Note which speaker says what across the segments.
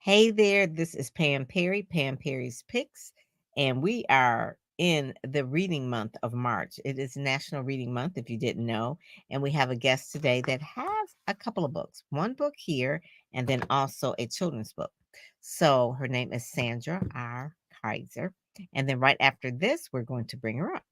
Speaker 1: Hey there, this is Pam Perry, Pam Perry's Picks, and we are in the reading month of March. It is National Reading Month, if you didn't know, and we have a guest today that has a couple of books, one book here, and then also a children's book. So her name is Sandra R. Kiser, and then right after this, we're going to bring her up.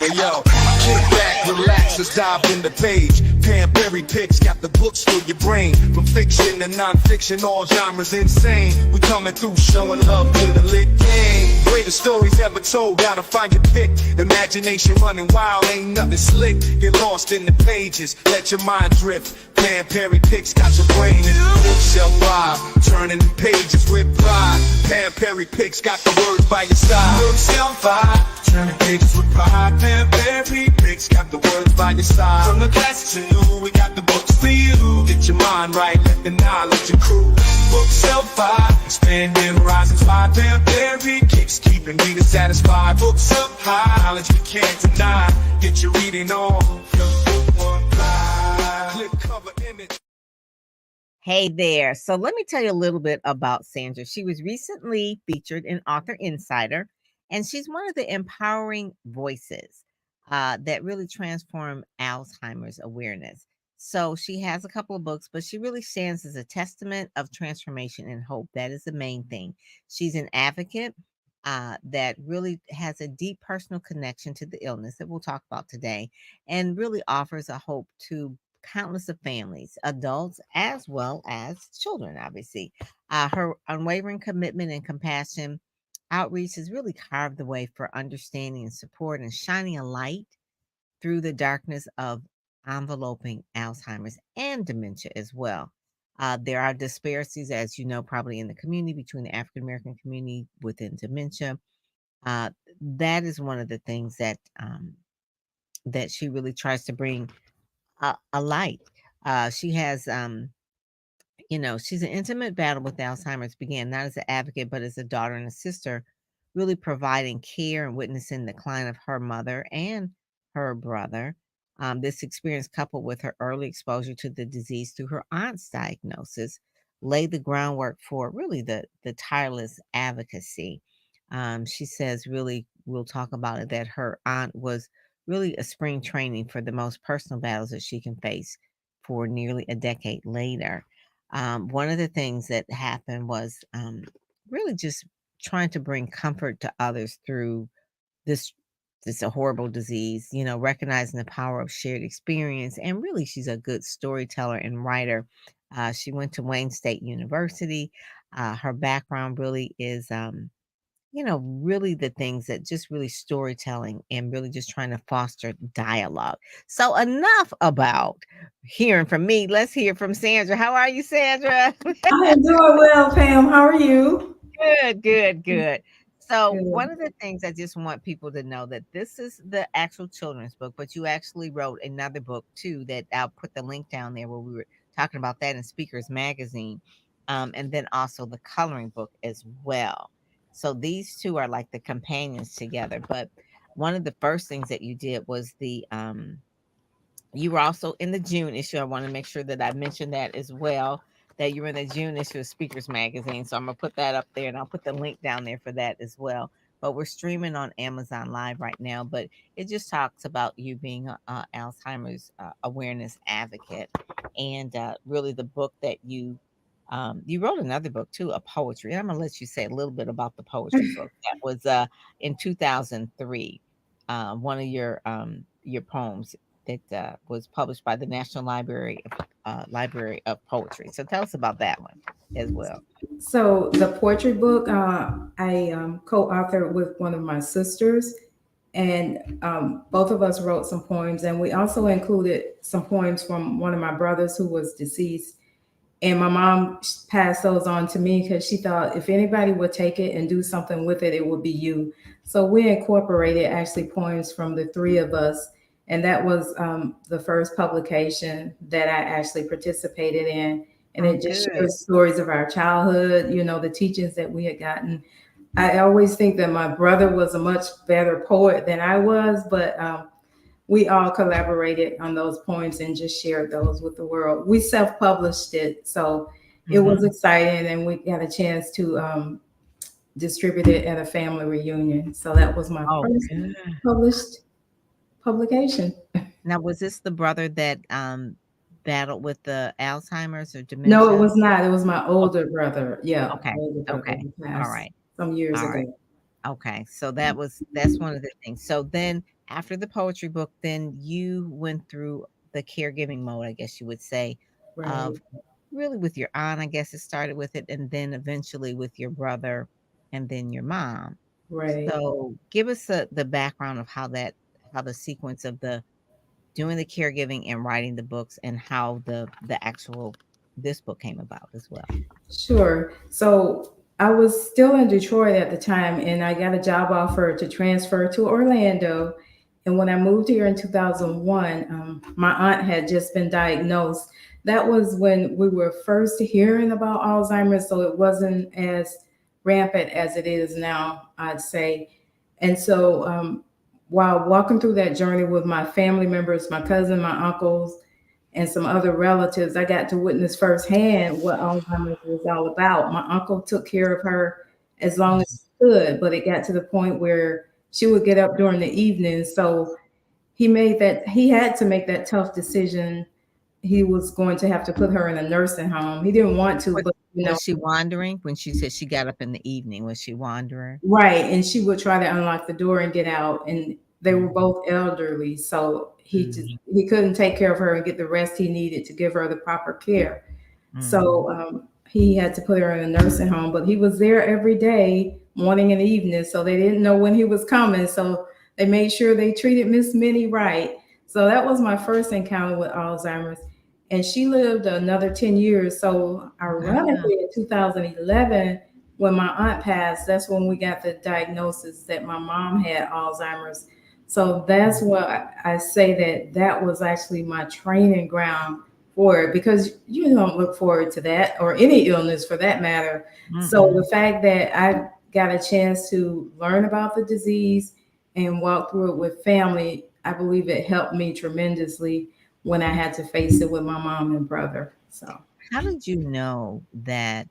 Speaker 2: Hey yo, kick back, relax, let's dive in the page. Pam Perry Picks got the books for your brain. From fiction to non-fiction, all genres insane. We coming through showing love to the lit game. Greatest stories ever told, gotta find your pick. Imagination running wild, ain't nothing slick. Get lost in the pages, let your mind drift. Pam Perry Picks got your brain in the bookshelf vibe. Turning the pages with pride. Pam Perry Picks got the words by your side. Bookshelf vibe, turning pages with pride. Pam Perry Picks got the words by your side. From the classics to new, we got the books for you. Get your mind right, let the knowledge accrue. Bookshelf vibe, expanding horizons wide. Pam Perry Picks keeping readers satisfied. Books up high, knowledge we can't deny. Get your reading on, your book one fly. Click cover image.
Speaker 1: Hey there. So let me tell you a little bit about Sandra. She was recently featured in Author Insider, and she's one of the empowering voices that really transform Alzheimer's awareness. So she has a couple of books, but she really stands as a testament of transformation and hope. That is the main thing. She's an advocate that really has a deep personal connection to the illness that we'll talk about today, and really offers a hope to countless of families, adults, as well as children, obviously. Her unwavering commitment and compassion outreach has really carved the way for understanding and support and shining a light through the darkness of enveloping Alzheimer's and dementia as well. There are disparities, as you know, probably in the community between the African American community within dementia. Uh, that is one of the things that she really tries to bring a light. She has, she's an intimate battle with Alzheimer's began not as an advocate, but as a daughter and a sister, really providing care and witnessing the decline of her mother and her brother. This experience, coupled with her early exposure to the disease through her aunt's diagnosis, laid the groundwork for really the tireless advocacy. She says, really, we'll talk about it, that her aunt was really a spring training for the most personal battles that she can face for nearly a decade later. One of the things that happened was really just trying to bring comfort to others through this this a horrible disease, recognizing the power of shared experience. And really, she's a good storyteller and writer. She went to Wayne State University. Her background really is really the things that just really storytelling and really just trying to foster dialogue. So enough about hearing from me. Let's hear from Sandra. How are you, Sandra?
Speaker 3: I am doing well, Pam. How are you?
Speaker 1: Good, good, good. So one
Speaker 3: Good.
Speaker 1: of the things I just want people to know that this is the actual children's book, but you actually wrote another book too that I'll put the link down there where we were talking about that in Speakers Magazine, and then also the coloring book as well. So these two are like the companions together. But one of the first things that you did was you were also in the June issue. I want to make sure that I mentioned that as well, that you were in the June issue of Speakers Magazine. So I'm going to put that up there and I'll put the link down there for that as well. But we're streaming on Amazon Live right now. But it just talks about you being a Alzheimer's awareness advocate, and really the book that you wrote another book too, a poetry. I'm gonna let you say a little bit about the poetry book that was in 2003. One of your poems that was published by the National Library of Poetry. So tell us about that one as well.
Speaker 3: So the poetry book, I co-authored with one of my sisters, and both of us wrote some poems, and we also included some poems from one of my brothers who was deceased. And my mom passed those on to me because she thought if anybody would take it and do something with it, it would be you. So we incorporated actually poems from the three of us. And that was the first publication that I actually participated in. And
Speaker 1: Oh,
Speaker 3: it just
Speaker 1: good.
Speaker 3: shows stories of our childhood, the teachings that we had gotten. I always think that my brother was a much better poet than I was, but we all collaborated on those poems and just shared those with the world. We self-published it, so it was
Speaker 1: Mhm.
Speaker 3: exciting, and we got a chance to distribute it at a family reunion. So that was my
Speaker 1: Oh,
Speaker 3: first
Speaker 1: good.
Speaker 3: published publication.
Speaker 1: Now, was this the brother that, battled with the Alzheimer's or
Speaker 3: No, it
Speaker 1: dementia?
Speaker 3: was not. It was my
Speaker 1: Oh,
Speaker 3: older brother. Yeah,
Speaker 1: okay,
Speaker 3: older brother
Speaker 1: okay.
Speaker 3: who
Speaker 1: All
Speaker 3: passed
Speaker 1: right,
Speaker 3: some years
Speaker 1: all right.
Speaker 3: ago.
Speaker 1: Okay, so that's one of the things. So then after the poetry book, then you went through the caregiving mode, I guess you would say, of
Speaker 3: Right,
Speaker 1: really with your aunt, I guess it started with it, and then eventually with your brother and then your mom.
Speaker 3: right.
Speaker 1: So give us the background of how the sequence of the doing the caregiving and writing the books and how the actual this book came about as well.
Speaker 3: Sure. So I was still in Detroit at the time, and I got a job offer to transfer to Orlando. And when I moved here in 2001, my aunt had just been diagnosed. That was when we were first hearing about Alzheimer's, so it wasn't as rampant as it is now, I'd say. And so while walking through that journey with my family members, my cousin, my uncles, and some other relatives, I got to witness firsthand what Alzheimer's was all about. My uncle took care of her as long as he could, but it got to the point where she would get up during the evening. So he had to make that tough decision. He was going to have to put her in a nursing home. He didn't want to,
Speaker 1: Was
Speaker 3: but
Speaker 1: was she wandering when she said she got up in the evening? Was she wandering?
Speaker 3: right. And she would try to unlock the door and get out. And they were
Speaker 1: Mhm,
Speaker 3: both elderly. So
Speaker 1: mhm,
Speaker 3: he couldn't take care of her and get the rest he needed to give her the proper care.
Speaker 1: mhm.
Speaker 3: So he had to put her in a nursing home, but he was there every day, morning and evening. So they didn't know when he was coming. So they made sure they treated Miss Minnie right. So that was my first encounter with Alzheimer's. And she lived another 10 years. So
Speaker 1: Wow.
Speaker 3: ironically, in 2011, when my aunt passed, that's when we got the diagnosis that my mom had Alzheimer's. So that's
Speaker 1: Mhm,
Speaker 3: what I say that that was actually my training ground for it, because you don't look forward to that or any illness for that matter. So
Speaker 1: mm-mm.
Speaker 3: the fact that I got a chance to learn about the disease and walk through it with family, I believe it helped me tremendously when I had to face it with my mom and brother. So
Speaker 1: How did you know that,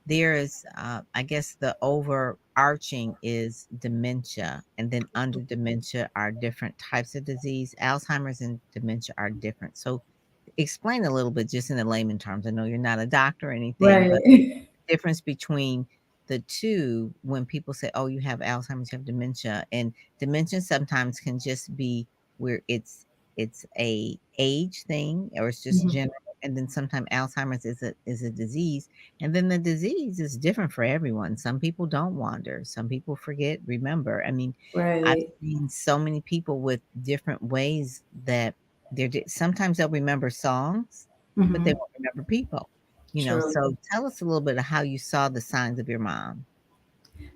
Speaker 1: there is, I guess the overarching is dementia, and then under dementia are different types of disease? Alzheimer's and dementia are different. So explain a little bit just in the layman terms. I know you're not a doctor or anything, but
Speaker 3: right.
Speaker 1: difference between the 2 when people say, "Oh, you have Alzheimer's, you have dementia," and dementia sometimes can just be where it's a age thing or it's just
Speaker 3: Mhm.
Speaker 1: general, and then sometimes Alzheimer's is a disease, and then the disease is different for everyone. Some people don't wander, some people forget, remember. I mean, I've
Speaker 3: Right.
Speaker 1: seen so many people with different ways that sometimes they'll remember songs, but they
Speaker 3: Hmm.
Speaker 1: won't remember people.
Speaker 3: True.
Speaker 1: So tell us a little bit of how you saw the signs of your mom.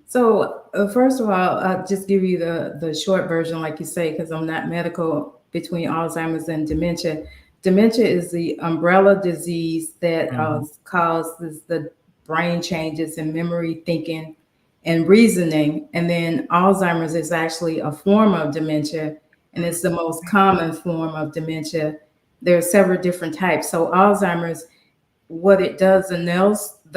Speaker 3: So, first of all, I'll just give you the short version, like you say, because I'm not medical, between Alzheimer's and dementia. Dementia is the umbrella disease that
Speaker 1: Mhm,
Speaker 3: causes the brain changes in memory, thinking, and reasoning. And then Alzheimer's is actually a form of dementia, and it's the most common form of dementia. There are several different types. So, Alzheimer's, what it does, the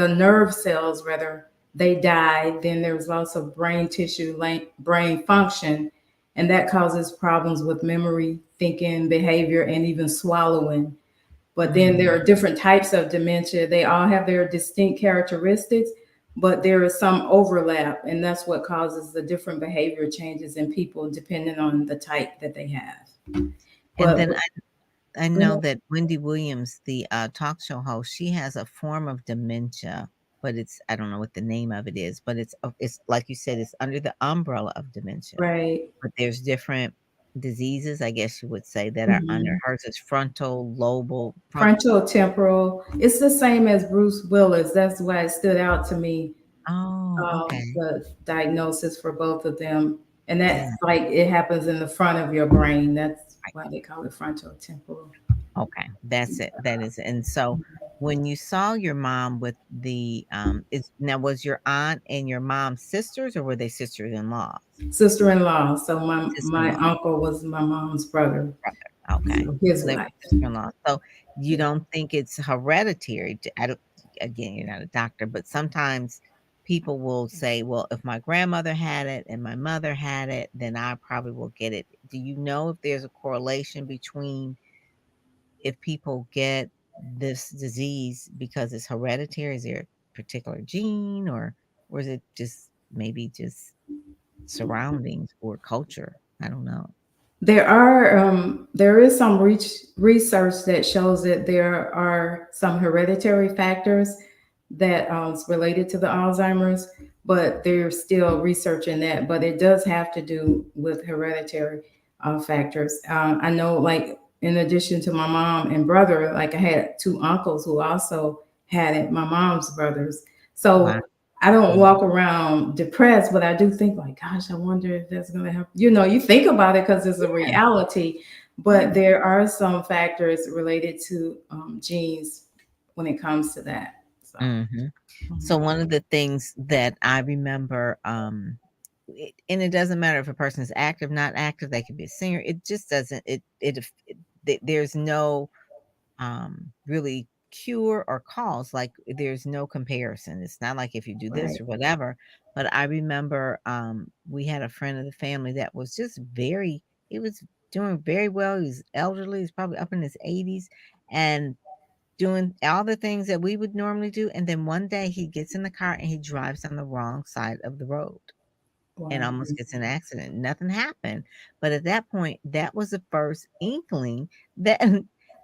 Speaker 3: nerve cells rather, they die. Then there's loss of brain tissue, like brain function, and that causes problems with memory, thinking, behavior, and even swallowing. But then there
Speaker 1: mhm.
Speaker 3: are different types of dementia. They all have their distinct characteristics, but there is some overlap, and that's what causes the different behavior changes in people depending on the type that they have.
Speaker 1: And
Speaker 3: But
Speaker 1: then I know that Wendy Williams, the, talk show host, she has a form of dementia, but it's I don't know what the name of it is, but it's like you said, it's under the umbrella of dementia,
Speaker 3: right.
Speaker 1: but there's different diseases, I guess you would say, that are under
Speaker 3: Mhm.
Speaker 1: hers is frontal lobal front
Speaker 3: Frontal temporal. It's the same as Bruce Willis. That's why it stood out to me,
Speaker 1: Oh, okay.
Speaker 3: the diagnosis for both of them. And
Speaker 1: Yeah.
Speaker 3: that's like it happens in the front of your brain. That's why they call it frontal temporal.
Speaker 1: Okay, that's it. That is it. And so when you saw your mom with the is now was your aunt and your mom sisters or were they sisters-in-laws?
Speaker 3: Sister-in-law. So my
Speaker 1: Sister-in-law,
Speaker 3: uncle was my mom's brother.
Speaker 1: brother. Okay.
Speaker 3: So
Speaker 1: So
Speaker 3: his
Speaker 1: they were
Speaker 3: wife.
Speaker 1: sister-in-law. So you don't think it's hereditary? again, you're not a doctor, but sometimes people will say, well, if my grandmother had it and my mother had it, then I probably will get it. Do you know if there's a correlation between if people get this disease because it's hereditary? Is there a particular gene, or is it just maybe just surroundings or culture? I don't know.
Speaker 3: There is some research that shows that there are some hereditary factors that is related to the Alzheimer's, but they're still researching that. But it does have to do with hereditary factors. I know, like, in addition to my mom and brother, like, I had two uncles who also had it, my mom's brothers.
Speaker 1: Wow.
Speaker 3: So I don't
Speaker 1: Mm.
Speaker 3: walk around depressed, but I do think, like, gosh, I wonder if that's going to happen. You know, you think about it because it's a
Speaker 1: Yeah.
Speaker 3: reality, but there are some factors related to genes when it comes to that. So,
Speaker 1: Hmm. So
Speaker 3: mhm.
Speaker 1: one of the things that I remember, and it doesn't matter if a person is active, not active, they could be a singer. It just doesn't. There's no really cure or cause. Like there's no comparison. It's not like if you do this
Speaker 3: Right.
Speaker 1: or whatever. But I remember we had a friend of the family that was just very. He was doing very well. He was elderly. He's probably up in his 80s, and doing all the things that we would normally do, and then one day he gets in the car and he drives on the wrong side of the road and
Speaker 3: Wow.
Speaker 1: almost gets in an accident. Nothing happened, but at that point, that was the first inkling that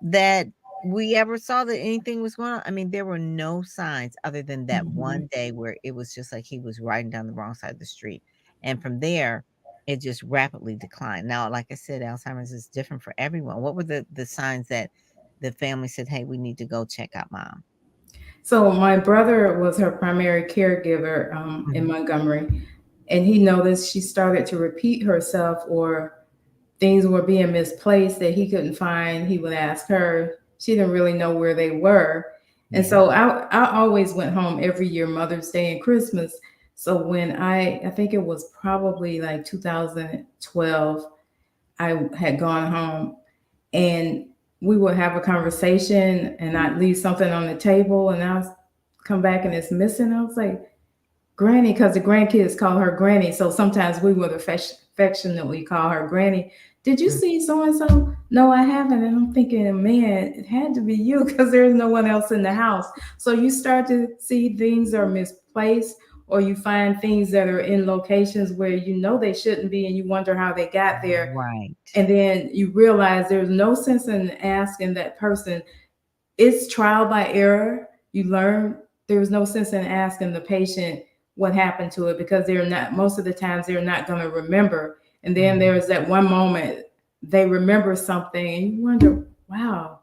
Speaker 1: that we ever saw that anything was going on. I mean, there were no signs other than that
Speaker 3: Mhm.
Speaker 1: one day where it was just like he was riding down the wrong side of the street, and from there, it just rapidly declined. Now, like I said, Alzheimer's is different for everyone. What were the signs that the family said, "Hey, we need to go check out mom"?
Speaker 3: So my brother was her primary caregiver in
Speaker 1: Mhm.
Speaker 3: Montgomery, and he noticed she started to repeat herself, or things were being misplaced that he couldn't find. He would ask her. She didn't really know where they were. And
Speaker 1: Yeah.
Speaker 3: so I always went home every year, Mother's Day and Christmas. So when I think it was probably like 2012, I had gone home, and we would have a conversation, and I'd leave something on the table, and I'll come back and it's missing. I was like, Granny, because the grandkids call her Granny. So sometimes we would affectionately call her Granny. Did you
Speaker 1: Mm.
Speaker 3: see so and so? No, I haven't. And I'm thinking, man, it had to be you because there's no one else in the house. So you start to see things are misplaced, or you find things that are in locations where you know they shouldn't be, and you wonder how they got there.
Speaker 1: Right.
Speaker 3: And then you realize there's no sense in asking that person. It's trial by error. You learn. There's no sense in asking the patient what happened to it, because they're not, most of the times they're not going to remember. And then
Speaker 1: Mhm.
Speaker 3: there's that one moment they remember something and you wonder, wow,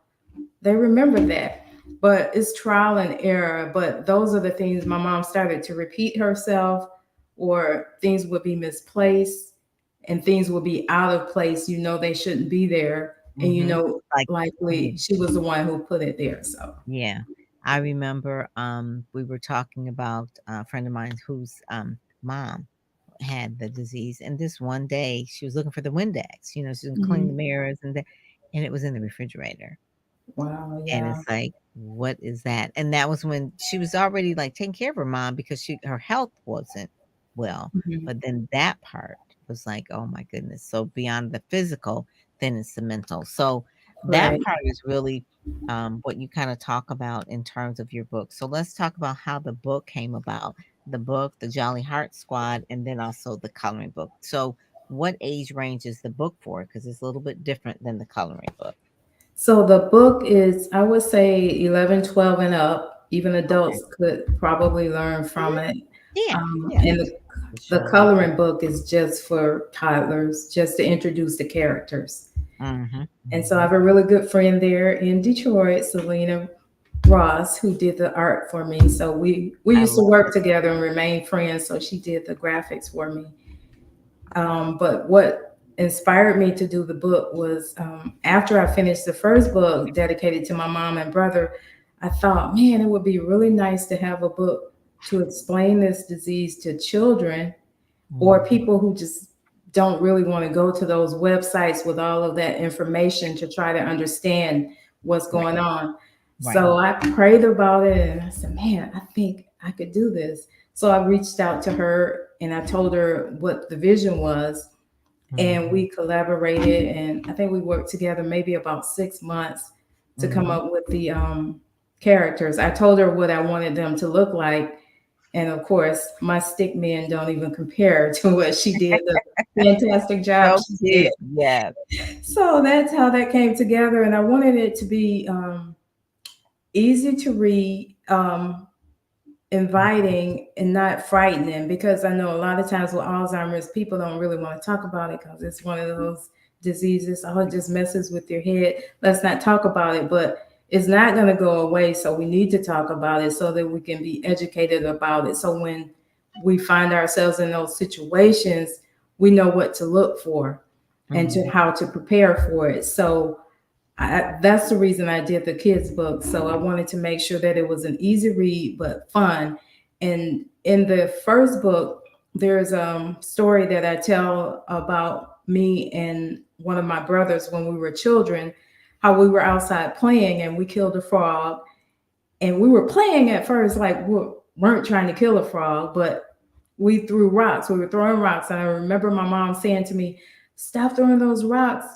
Speaker 3: they remember that. But it's trial and error. But those are the things. My mom started to repeat herself, or things would be misplaced, and things would be out of place. You know, they shouldn't be there. And you
Speaker 1: Mhm.
Speaker 3: know,
Speaker 1: Like, yeah.
Speaker 3: likely she was the one who put it there. So,
Speaker 1: Yeah. I remember, we were talking about a friend of mine whose, mom had the disease, and this one day she was looking for the Windex, she was cleaning the
Speaker 3: mhm.
Speaker 1: mirrors and it was in the refrigerator.
Speaker 3: Wow,
Speaker 1: And
Speaker 3: yeah.
Speaker 1: it's like, what is that? And that was when she was already like taking care of her mom because her health wasn't well.
Speaker 3: Mhm.
Speaker 1: But then that part was like, oh my goodness. So beyond the physical, then it's the mental. So that
Speaker 3: Right.
Speaker 1: part is really what you kind of talk about in terms of your book. So let's talk about how the book came about. The book, the Jolly Heart Squad, and then also the coloring book. So what age range is the book for? Because it's a little bit different than the coloring book.
Speaker 3: So the book is, I would say, 11, 12, and up. Even
Speaker 1: Okay.
Speaker 3: adults could probably learn from it.
Speaker 1: Yeah, yeah,
Speaker 3: And
Speaker 1: for
Speaker 3: the
Speaker 1: sure.
Speaker 3: coloring book is just for toddlers, just to introduce the characters.
Speaker 1: Mhm,
Speaker 3: And so I
Speaker 1: mhm.
Speaker 3: have a really good friend there in Detroit, Selena Ross, who did the art for me. So we
Speaker 1: I
Speaker 3: used to
Speaker 1: love
Speaker 3: work
Speaker 1: it.
Speaker 3: together and remain friends. So she did the graphics for me. But what inspired me to do the book was, after I finished the first book dedicated to my mom and brother, I thought, man, it would be really nice to have a book to explain this disease to children, or
Speaker 1: Mhm.
Speaker 3: people who just don't really want to go to those websites with all of that information to try to understand what's
Speaker 1: Right.
Speaker 3: going on.
Speaker 1: Right.
Speaker 3: So I prayed about it and I said, man, I think I could do this. So I reached out to her and I told her what the vision was, and
Speaker 1: Mhm.
Speaker 3: we collaborated, and I think we worked together maybe about 6 months to come
Speaker 1: Mhm.
Speaker 3: up with the characters. I told her what I wanted them to look like, and of course my stick men don't even compare to what she did, the fantastic job
Speaker 1: So
Speaker 3: she did.
Speaker 1: cute. Yes.
Speaker 3: So that's how that came together, and I wanted it to be easy to read,
Speaker 1: Mhm.
Speaker 3: inviting and not frightening, because I know a lot of times with Alzheimer's, people don't really want to talk about it because it's one of those diseases. Oh, it just messes with your head. Let's not talk about it. But it's not going to go away. So we need to talk about it so that we can be educated about it. So when we find ourselves in those situations, we know what to look for and to
Speaker 1: Mhm.
Speaker 3: how to prepare for it. So that's the reason I did the kids book. So I wanted to make sure that it was an easy read but fun. And in the first book, there's a story that I tell about me and one of my brothers when we were children, how we were outside playing and we killed a frog. And we were playing at first like we weren't trying to kill a frog, but we threw rocks. We were throwing rocks, and I remember my mom saying to me, "Stop throwing those rocks.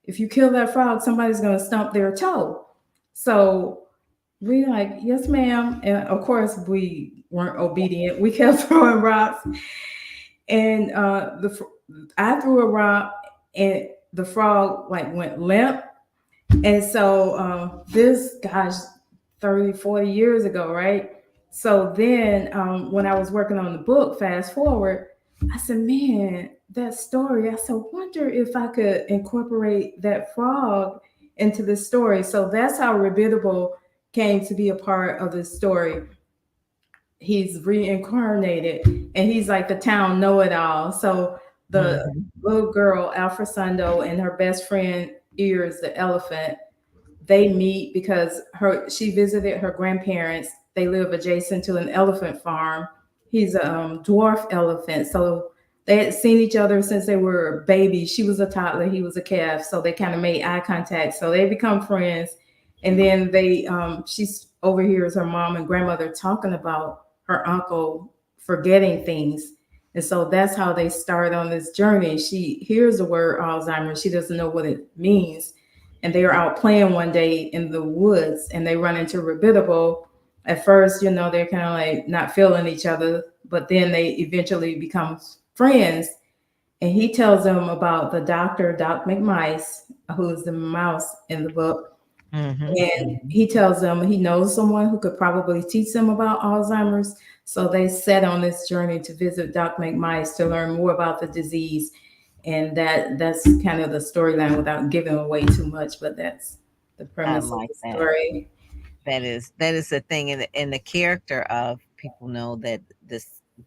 Speaker 3: If you kill that frog, somebody's gonna stump their toe." So we like, "Yes, ma'am." And of course, we weren't obedient. We kept throwing rocks, and I threw a rock, and the frog like went limp. And so this, gosh, 30, 40 years ago, right? So then when I was working on the book, fast forward, I said, man, that story, I said, wonder if I could incorporate that frog into the story. So that's how Rebuttable came to be a part of the story. He's reincarnated and he's like the town know-it-all. So the
Speaker 1: Mhm.
Speaker 3: little girl, Alfresando, and her best friend, Ears, the elephant, they meet because her she visited her grandparents. They live adjacent to an elephant farm. He's a dwarf elephant, so they had seen each other since they were babies. She was a toddler, he was a calf, so they kind of made eye contact. So they become friends, and then they she's overhears her mom and grandmother talking about her uncle forgetting things. And so that's how they start on this journey. She hears the word Alzheimer's. She doesn't know what it means, and they were out playing one day in the woods and they run into Rebuttable. At first, they're kind of like not feeling each other, but then they eventually become friends. And he tells them about the doctor, Doc McMice, who's the mouse in the book.
Speaker 1: Mhm.
Speaker 3: And
Speaker 1: Mhm.
Speaker 3: he tells them he knows someone who could probably teach them about Alzheimer's. So they set on this journey to visit Doc McMice to learn more about the disease. And that's kind of the storyline without giving away too much, but that's the
Speaker 1: I
Speaker 3: premise of
Speaker 1: like
Speaker 3: the
Speaker 1: that.
Speaker 3: story.
Speaker 1: That is the thing in the character of people know that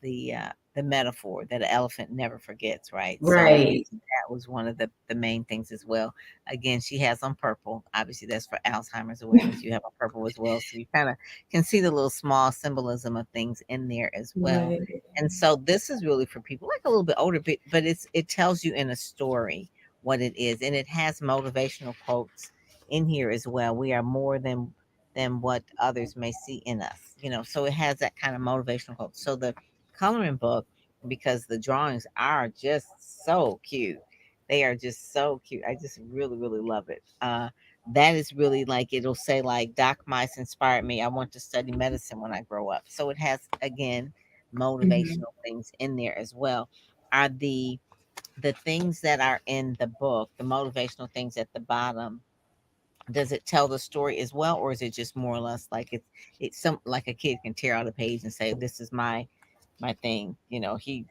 Speaker 1: the metaphor that an elephant never forgets, right? So
Speaker 3: Right.
Speaker 1: that was one of the main things as well. Again, she has on purple. Obviously, that's for Alzheimer's awareness. You have on purple as well, so you kind of can see the little small symbolism of things in there as well.
Speaker 3: Right.
Speaker 1: And so this is really for people like a little bit older, but it tells you in a story what it is, and it has motivational quotes in here as well. We are more than what others may see in us, so it has that kind of motivational quote. So the coloring book, because the drawings are just so cute, they are just so cute. I just really really love it. That is really like, it'll say like, Doc Mice inspired me, I want to study medicine when I grow up. So it has, again,
Speaker 3: Mhm.
Speaker 1: motivational things in there as well. Are the things that are in the book, the motivational things at the bottom, does it tell the story as well, or is it just more or less like it's some, like a kid can tear out a page and say, this is my thing, he,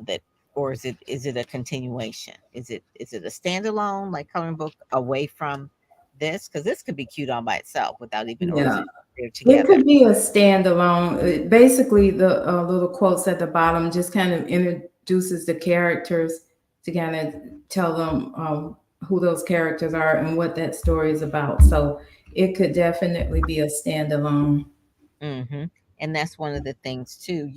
Speaker 1: that, or is it a continuation? Is it a standalone like coloring book away from this, because this could be cute all by itself without even, or is
Speaker 3: Yeah.
Speaker 1: it they're
Speaker 3: It
Speaker 1: together?
Speaker 3: could be a standalone. Basically, the little quotes at the bottom just kind of introduces the characters to kind of tell them who those characters are and what that story is about. So it could definitely be a standalone.
Speaker 1: Hmm. And that's one of the things too.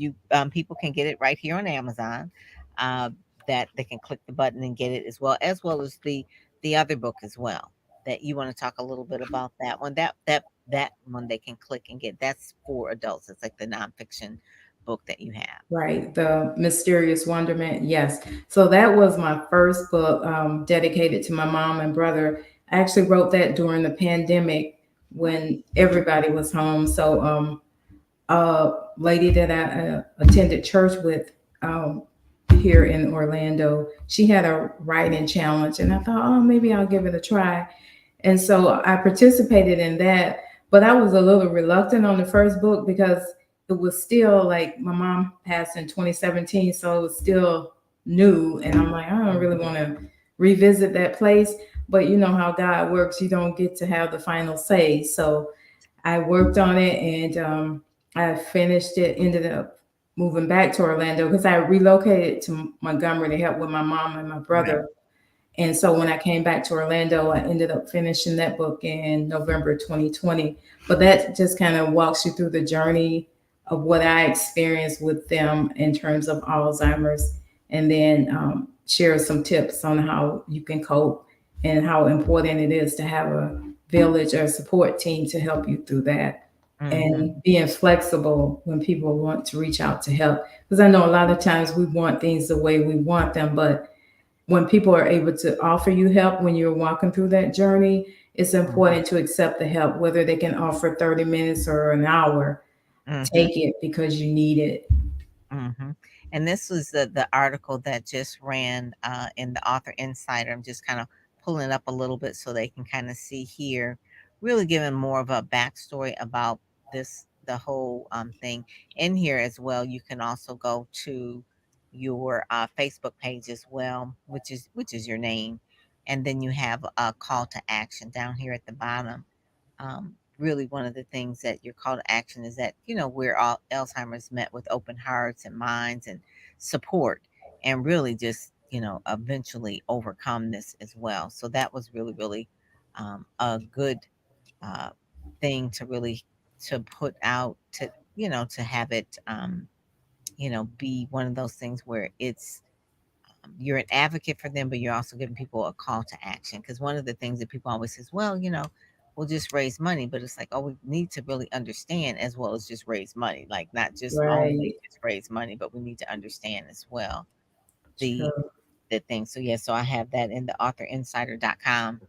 Speaker 1: People can get it right here on Amazon. Uh, that they can click the button and get it, as well as the other book as well. that you want to talk a little bit about that one. That one they can click and get. That's for adults. It's like the nonfiction book that you have.
Speaker 3: Right, the Mysterious Wonderment. Yes. So that was my first book, dedicated to my mom and brother. I actually wrote that during the pandemic when everybody was home. So, a lady that I attended church with, here in Orlando, she had a writing challenge, and I thought, oh, maybe I'll give it a try. And so I participated in that, but I was a little reluctant on the first book because it was still like my mom passed in 2017, so it was still new. And I'm like, I don't really want to revisit that place. But you know how God works, you don't get to have the final say. So I worked on it, and I finished it, ended up moving back to Orlando because I relocated to Montgomery to help with my mom and my
Speaker 1: Right.
Speaker 3: brother. And so when I came back to Orlando, I ended up finishing that book in November 2020. But that just kind of walks you through the journey of what I experienced with them in terms of Alzheimer's, and then share some tips on how you can cope and how important it is to have a village or support team to help you through that.
Speaker 1: Mm-hmm.
Speaker 3: And being flexible when people want to reach out to help. Because I know a lot of times we want things the way we want them, but when people are able to offer you help when you're walking through that journey, it's
Speaker 1: Mm-hmm.
Speaker 3: important to accept the help, whether they can offer 30 minutes or an hour.
Speaker 1: Mm-hmm.
Speaker 3: Take it because you need it.
Speaker 1: Mm-hmm. And this was the article that just ran in the Author Insider. I'm just kind of pulling it up a little bit so they can kind of see here, really giving more of a backstory about the whole thing. In here as well, you can also go to your Facebook page as well, which is your name, and then you have a call to action down here at the bottom. Really one of the things that your call to action is that we're all Alzheimer's met with open hearts and minds and support, and really just eventually overcome this as well. So that was really really a good uh, thing to really to put out, to to have it be one of those things where it's you're an advocate for them, but you're also giving people a call to action. Because one of the things that people always says, well, we'll just raise money, but it's like, oh, we need to really understand as well as just raise money, like not just only
Speaker 3: Right.
Speaker 1: just raise money, but we need to understand as well the
Speaker 3: True.
Speaker 1: the thing. So yeah, so I have that in the authorinsider.com,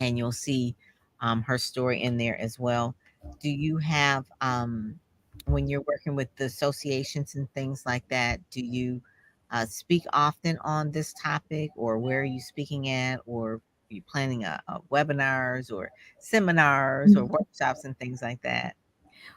Speaker 1: and you'll see her story in there as well. Do you have when you're working with the associations and things like that, do you speak often on this topic, or where are you speaking at, or are you planning a webinars or seminars or workshops and things like that?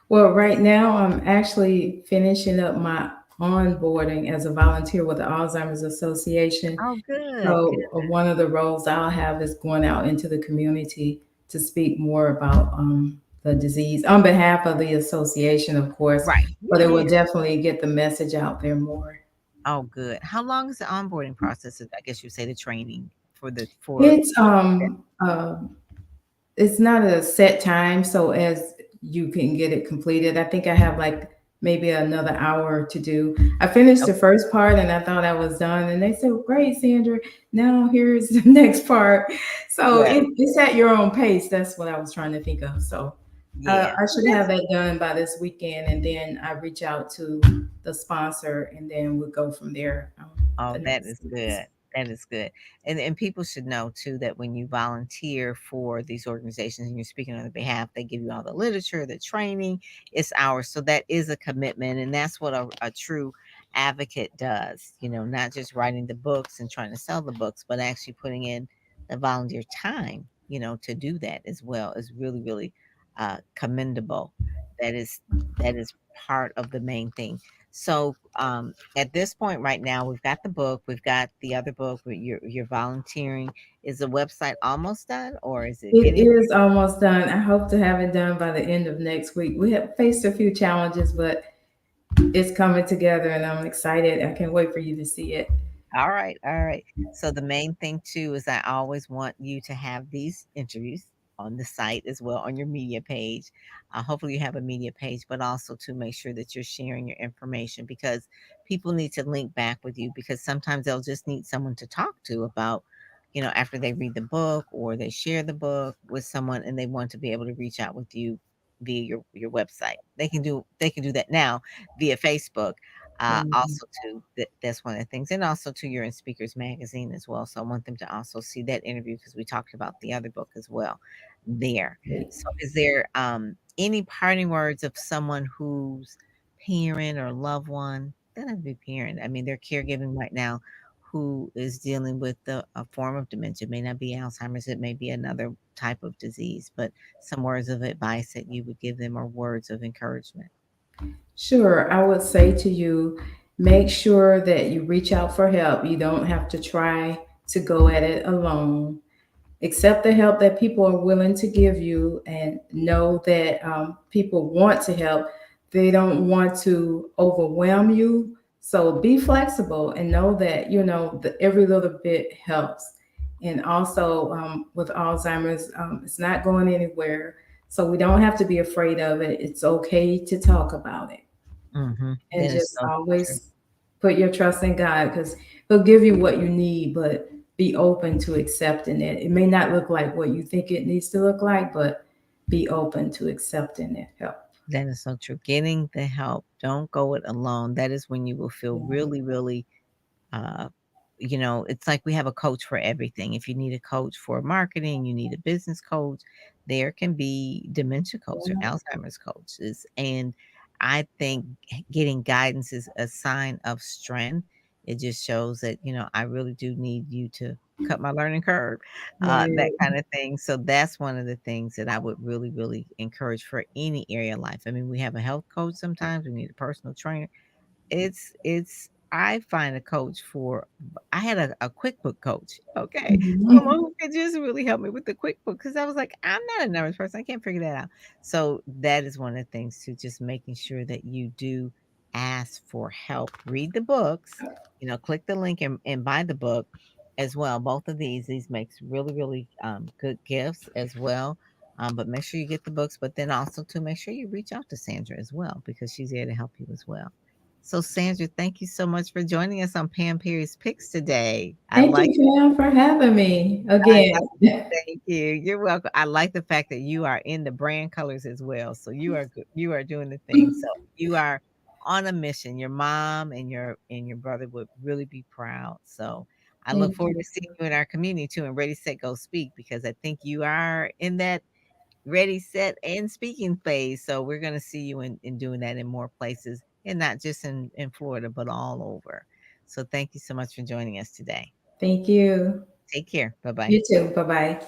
Speaker 3: Well, right now I'm actually finishing up my onboarding as a volunteer with the Alzheimer's Association.
Speaker 1: Oh, good, good.
Speaker 3: So one of the roles I'll have is going out into the community to speak more about the disease on behalf of the association, of course,
Speaker 1: Right.
Speaker 3: but
Speaker 1: Yeah,
Speaker 3: it will
Speaker 1: yeah.
Speaker 3: definitely get the message out there more.
Speaker 1: Oh, good. How long is the onboarding process? I guess you say the training for the for.
Speaker 3: It's it's not a set time, so as you can get it completed. I think I have like maybe another hour to do. I finished the first part and I thought I was done, and they said, "Great, Sandra. Now here's the next part." So
Speaker 1: Yeah,
Speaker 3: it's at your own pace. That's what I was trying to think of. So
Speaker 1: yeah.
Speaker 3: I
Speaker 1: Well,
Speaker 3: should have
Speaker 1: that's
Speaker 3: that done by this weekend, and then I reach out to the sponsor, and then we'll go from there.
Speaker 1: Oh,
Speaker 3: The
Speaker 1: that
Speaker 3: next
Speaker 1: is
Speaker 3: steps.
Speaker 1: good. That is good. And people should know too that when you volunteer for these organizations and you're speaking on their behalf, they give you all the literature, the training, it's ours. So that is a commitment. And that's what a true advocate does, not just writing the books and trying to sell the books, but actually putting in the volunteer time, to do that as well is really, really commendable. That is part of the main thing. So at this point right now, we've got the book, we've got the other book where you're volunteering. Is the website almost done, or is it
Speaker 3: It
Speaker 1: getting?
Speaker 3: is almost done. I hope to have it done by the end of next week. We have faced a few challenges, but it's coming together and I'm excited. I can't wait for you to see it.
Speaker 1: All right, all right. So the main thing too is I always want you to have these interviews on the site as well on your media page. Hopefully you have a media page, but also to make sure that you're sharing your information, because people need to link back with you, because sometimes they'll just need someone to talk to about after they read the book or they share the book with someone and they want to be able to reach out with you via your website. They can do that now via Facebook.
Speaker 3: Mhm.
Speaker 1: Also too, that's one of the things, and also to your in Speakers Magazine as well. So I want them to also see that interview because we talked about the other book as well there. So is there any parting words of someone whose parent or loved one, doesn't have to be parent, I mean they're caregiving right now, who is dealing with a form of dementia? It may not be Alzheimer's, it may be another type of disease, but some words of advice that you would give them or words of encouragement.
Speaker 3: Sure, I would say to you, make sure that you reach out for help. You don't have to try to go at it alone. Accept the help that people are willing to give you, and know that people want to help. They don't want to overwhelm you. So be flexible and know that, every little bit helps. And also, with Alzheimer's, it's not going anywhere. So we don't have to be afraid of it. It's okay to talk about it, and
Speaker 1: That is
Speaker 3: just
Speaker 1: so true.
Speaker 3: always put your trust in God, because He'll give you what you need, but be open to accepting it. It may not look like what you think it needs to look like, but be open to accepting it help.
Speaker 1: That is so true. Getting the help, don't go it alone. That is when you will feel really, really uh, it's like we have a coach for everything. If you need a coach for marketing, you need a business coach. There can be dementia coach or
Speaker 3: Yeah.
Speaker 1: Alzheimer's coaches. And I think getting guidance is a sign of strength. It just shows that, I really do need you to cut my learning curve, that
Speaker 3: Right.
Speaker 1: kind of thing. So that's one of the things that I would really, really encourage for any area of life. I mean, we have a health coach sometimes, we need a personal trainer. It's I find a coach for I had a QuickBook coach, okay? Someone
Speaker 3: Mhm.
Speaker 1: who could just really help me with the QuickBook because I was like, "I'm not a numbers person, I can't figure that out." So, that is one of the things too, just making sure that you do ask for help. Read the books, click the link and buy the book as well. Both of these makes really, really, good gifts as well, but make sure you get the books, but then also to make sure you reach out to Sandra as well because she's there to help you as well. So, Sandra, thank you so much for joining us on Pam Perry's Picks today.
Speaker 3: Thank you, Pam, for having me
Speaker 1: I
Speaker 3: again.
Speaker 1: thank you. You're welcome. I like the fact that you are in the brand colors as well. So you are good. You are doing the thing. So you are on a mission. Your mom and your brother would really be proud. So I look
Speaker 3: Thank
Speaker 1: forward
Speaker 3: you.
Speaker 1: to seeing you in our community too and Ready Set Go Speak because I think you are in that ready, set, and speaking phase. So we're going to see you in doing that in more places and not just in Florida, but all over. So thank you so much for joining us today.
Speaker 3: Thank you.
Speaker 1: Take care. Bye bye.
Speaker 3: You too. Bye bye.